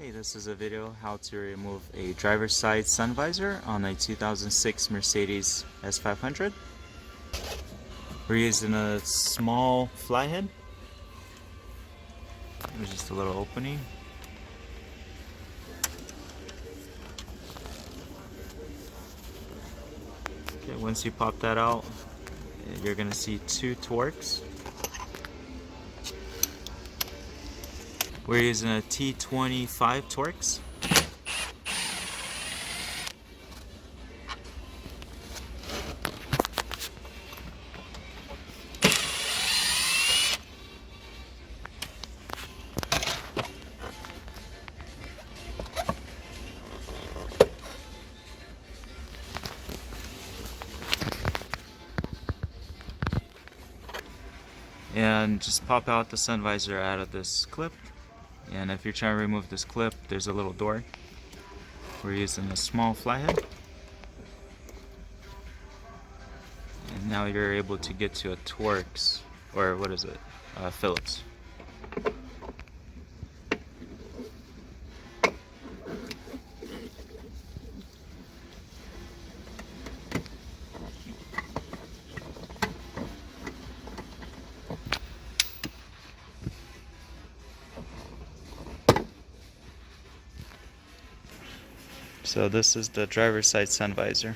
Hey, this is a video how to remove a driver's side sun visor on a 2006 Mercedes S500. We're using a small flathead. There's just a little opening. Okay, once you pop that out, you're going to see two Torx. We're using a T25 Torx. And just pop out the sun visor out of this clip. And if you're trying to remove this clip, there's a little door. We're using a small flathead. And now you're able to get to a Torx, or what is it? Phillips. So this is the driver's side sun visor.